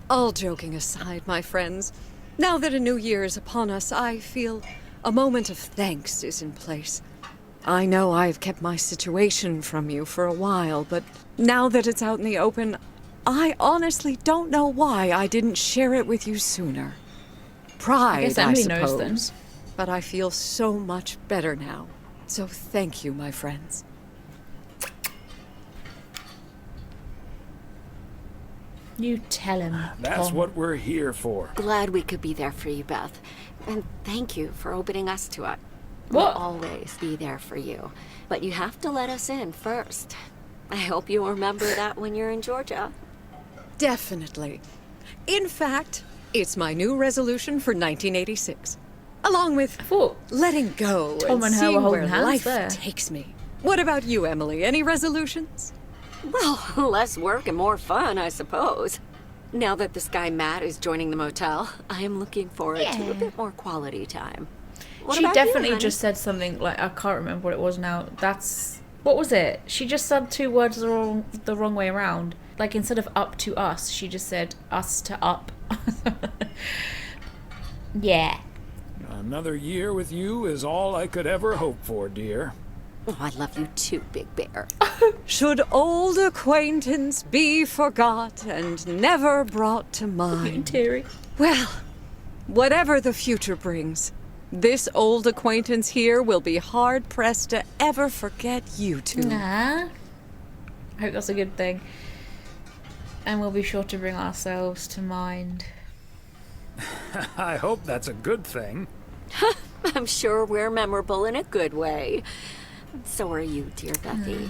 All joking aside, my friends, now that a new year is upon us, I feel a moment of thanks is in place. I know I've kept my situation from you for a while, but now that it's out in the open, I honestly don't know why I didn't share it with you sooner. Pride, I guess I Emily suppose. knows then. But I feel so much better now. So thank you, my friends. You tell him. That's Tom. what we're here for. Glad we could be there for you, Beth. And thank you for opening us to it. What? We'll always be there for you. But you have to let us in first. I hope you'll remember that when you're in Georgia. Definitely. In fact, it's my new resolution for 1986. Along with letting go Tom and and her were seeing holding where hands life there. takes me. What about you, Emily? Any resolutions? Well, less work and more fun, I suppose. Now that this guy Matt is joining the motel, I am looking forward to a bit more quality time. What She about you, definitely honey? just said something, like, I can't remember what it was now. What was it? She just said two words the wrong way around. Like, instead of up to us, she just said us to up. Yeah. Another year with you is all I could ever hope for, dear. Oh, I love you too, Big Bear. Should old acquaintance be forgot and never brought to mind? Teary. Well, whatever the future brings, this old acquaintance here will be hard-pressed to ever forget you two. Nah. I hope that's a good thing. And we'll be sure to bring ourselves to mind. I hope that's a good thing. I'm sure we're memorable in a good way. So are you, dear Bethy.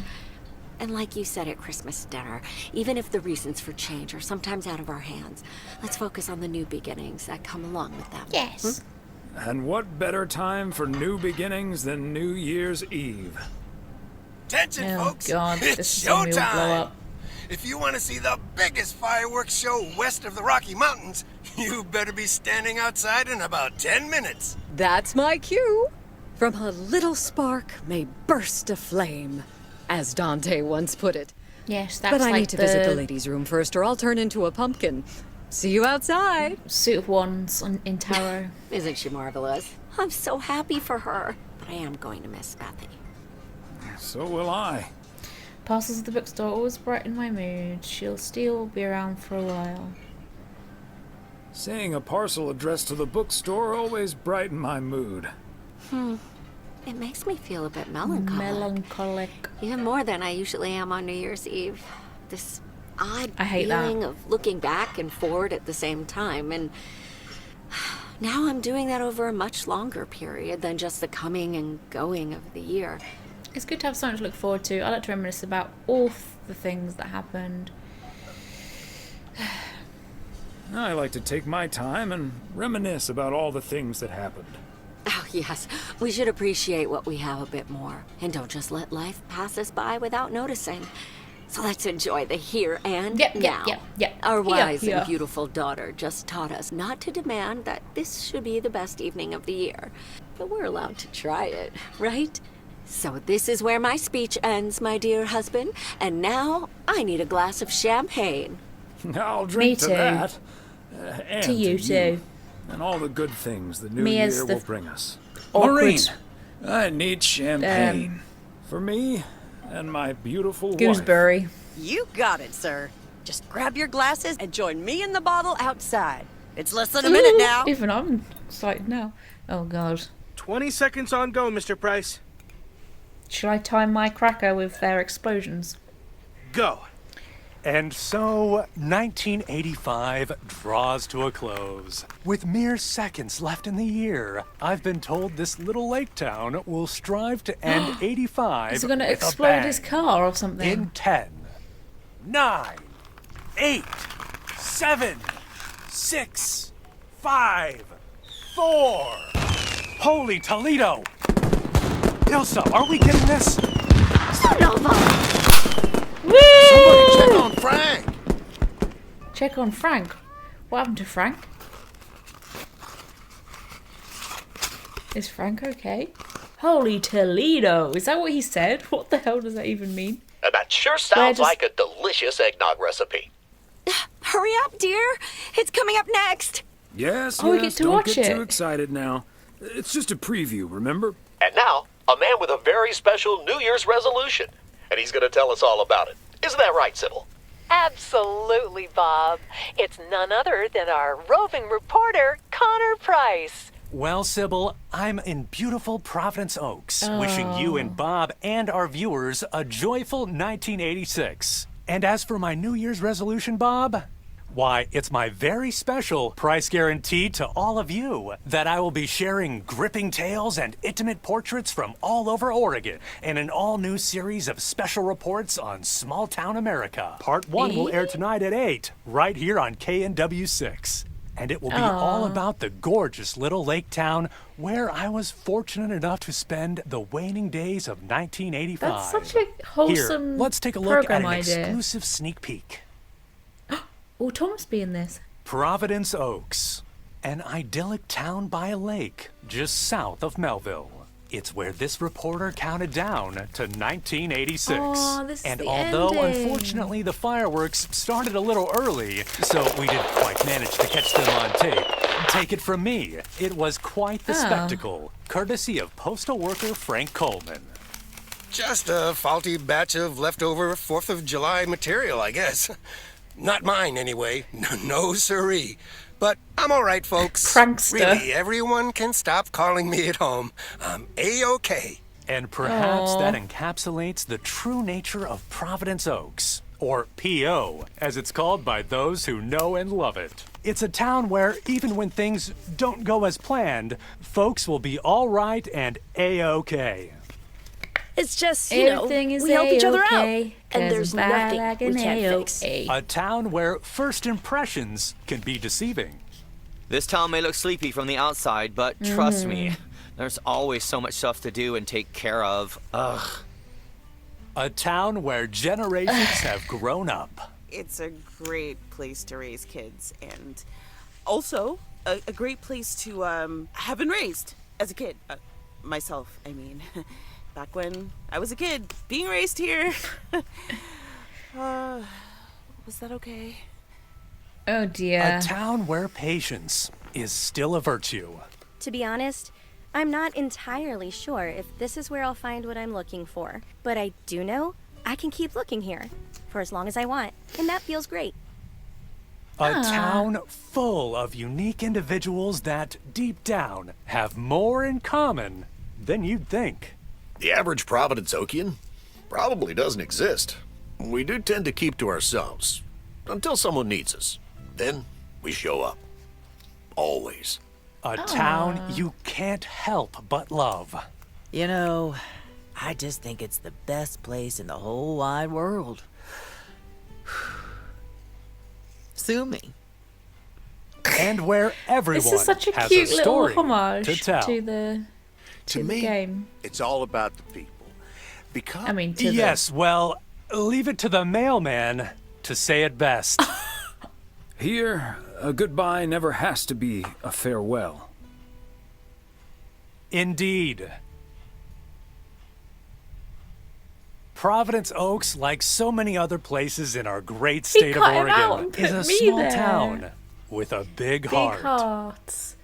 And like you said at Christmas dinner, even if the reasons for change are sometimes out of our hands, let's focus on the new beginnings that come along with them. Yes. And what better time for new beginnings than New Year's Eve? Attention, Oh, folks. God, It's this zombie will blow showtime. up. If you want to see the biggest fireworks show west of the Rocky Mountains, you better be standing outside in about 10 minutes. That's my cue. From a little spark may burst a flame, as Dante once put it. Yes, that's But I like need to visit the ladies' room first, or I'll turn into a pumpkin. See you outside. Suit of wands in tarot. Isn't she marvelous? I'm so happy for her. But I am going to miss Bethy. So will I. Parcels at the bookstore always brighten my mood. She'll still be around for a while. Seeing a parcel addressed to the bookstore always brightened my mood. It makes me feel a bit melancholic. Melancholic. Even more than I usually am on New Year's Eve. This odd I hate that. feeling of looking back and forward at the same time. And now I'm doing that over a much longer period than just the coming and going of the year. It's good to have something to look forward to. I like to reminisce about all the things that happened. I like to take my time and reminisce about all the things that happened. Oh, yes. We should appreciate what we have a bit more. And don't just let life pass us by without noticing. So let's enjoy the here and now. Yep. Our wise Here. and beautiful daughter just taught us not to demand that this should be the best evening of the year. But we're allowed to try it, right? So this is where my speech ends, my dear husband. And now I need a glass of champagne. I'll drink Me to too. that. And To you too. And all the good things the new Me as year the will bring us. awkward- Maureen, I need champagne. For me and my beautiful wife. Gooseberry. You got it, sir. Just grab your glasses and join me in the bottle outside. It's less than a minute now. Even I'm excited now. Oh, God. 20 seconds on go, Mr. Price. Shall I time my cracker with their explosions? Go. And so, 1985 draws to a close. With mere seconds left in the year, I've been told this little lake town will strive to end 85 Is he going to with a explode bang. his car or something? In 10, 9, 8, 7, 6, 5, 4. Holy Toledo! Ilsa, are we getting this? Somebody check on Frank. Check on Frank. What happened to Frank? Is Frank okay? Holy Toledo! Is that what he said? What the hell does that even mean? That sure sounds like a delicious eggnog recipe. Hurry up, dear. It's coming up next. Yes, Oh, we yes, get to don't watch get it. too excited now. It's just a preview, remember? And now, a man with a very special New Year's resolution. And he's going to tell us all about it. Isn't that right, Sybil? Absolutely, Bob. It's none other than our roving reporter, Connor Price. Well, Sybil, I'm in beautiful Providence Oaks, wishing you and Bob and our viewers a joyful 1986. And as for my New Year's resolution, Bob, why, it's my very special price guarantee to all of you that I will be sharing gripping tales and intimate portraits from all over Oregon in an all-new series of special reports on small-town America. Part 1 will air tonight at 8, right here on KNW6. And it will be all about the gorgeous little lake town where I was fortunate enough to spend the waning days of 1985. That's such a wholesome Here, let's take a look at program an idea. exclusive sneak peek. Will Thomas be in this? Providence Oaks, an idyllic town by a lake just south of Melville. It's where this reporter counted down to 1986. Aw, this is And the although ending. unfortunately the fireworks started a little early, so we didn't quite manage to catch them on tape, take it from me, it was quite the Oh. spectacle, courtesy of postal worker Frank Coleman. Just a faulty batch of leftover 4th of July material, I guess. Not mine, anyway. No siree. But I'm all right, folks. Prankster. Really, everyone can stop calling me at home. I'm A-OK. And perhaps Aw. that encapsulates the true nature of Providence Oaks, or P.O., as it's called by those who know and love it. It's a town where, even when things don't go as planned, folks will be all right and A-OK. It's just, Everything is we help each other out. A-okay, And 'cause there's I'm nothing like we an can't fix. A-okay. A town where first impressions can be deceiving. This town may look sleepy from the outside, but trust me, there's always so much stuff to do and take care of. Ugh. A town where generations have grown up. It's a great place to raise kids, and also a great place to have been raised as a kid. Myself, I mean. Back when I was a kid, being raised here. Was that okay? Oh dear. A town where patience is still a virtue. To be honest, I'm not entirely sure if this is where I'll find what I'm looking for. But I do know I can keep looking here for as long as I want, and that feels great. A town full of unique individuals that, deep down, have more in common than you'd think. The average Providence Okian probably doesn't exist. We do tend to keep to ourselves until someone needs us. Then we show up. Always. A town you can't help but love. You know, I just think it's the best place in the whole wide world. Sue me. And where everyone This is such a has cute a little story homage to tell. to the To me, game. it's all about the people. Because I mean, to Yes, well, leave it to the mailman to say it best. Here, a goodbye never has to be a farewell. Indeed. Providence Oaks, like so many other places in our great state of cut him out Oregon, and is put a me small there. town with a big Big heart. hearts.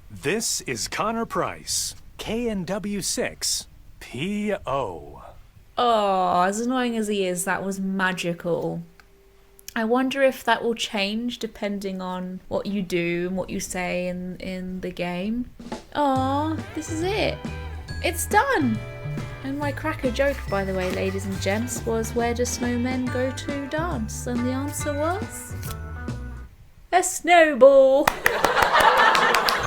This is Connor Price, KNW6, P.O. Oh, as annoying as he is, that was magical. I wonder if that will change depending on what you do and what you say in the game. Oh, this is it. It's done. And my cracker joke, by the way, ladies and gents, was where do snowmen go to dance? And the answer was a snowball.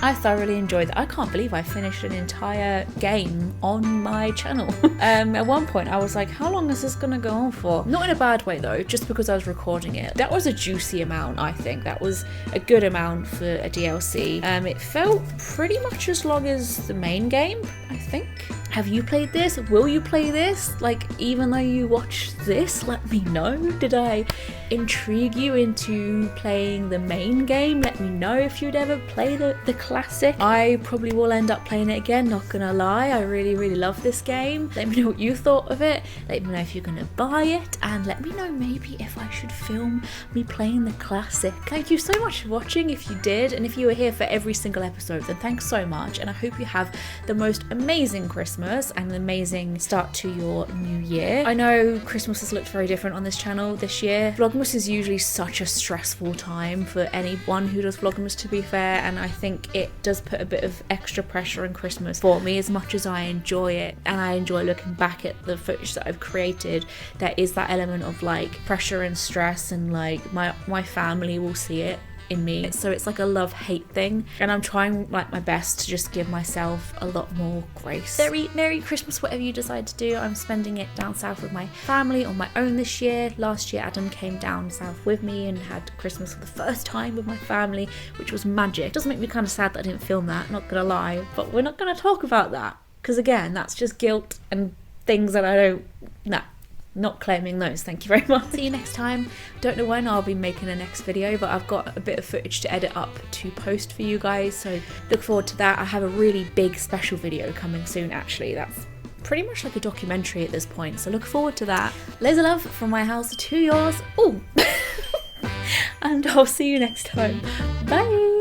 I thoroughly enjoyed that. I can't believe I finished an entire game on my channel. At one point I was like, how long is this gonna go on for? Not in a bad way though, just because I was recording it. That was a juicy amount, I think. That was a good amount for a DLC. It felt pretty much as long as the main game, I think. Have you played this? Will you play this? Like, even though you watched this, let me know. Did I intrigue you into playing the main game? Let me know if you'd ever play the classic. I probably will end up playing it again, not gonna lie. I really, really love this game. Let me know what you thought of it. Let me know if you're gonna buy it. And let me know maybe if I should film me playing the classic. Thank you so much for watching if you did. And if you were here for every single episode, then thanks so much. And I hope you have the most amazing Christmas and an amazing start to your new year. I know Christmas has looked very different on this channel this year. Vlogmas is usually such a stressful time for anyone who does Vlogmas, to be fair, and I think it does put a bit of extra pressure on Christmas for me. As much as I enjoy it and I enjoy looking back at the footage that I've created, there is that element of like pressure and stress, and like my family will see it in me, so it's like a love-hate thing, and I'm trying like my best to just give myself a lot more grace. Merry Christmas, whatever you decide to do. I'm spending it down south with my family on my own this year. Last year Adam came down south with me and had Christmas for the first time with my family, which was magic. It does make me kind of sad that I didn't film that, not gonna lie, but we're not gonna talk about that because again, that's just guilt and things that I don't, not claiming those. Thank you very much. See you next time. Don't know when I'll be making the next video, but I've got a bit of footage to edit up to post for you guys, so look forward to that. I have a really big special video coming soon actually. That's pretty much like a documentary at this point, so look forward to that. Loads of love from my house to yours. Ooh. And I'll see you next time. Bye.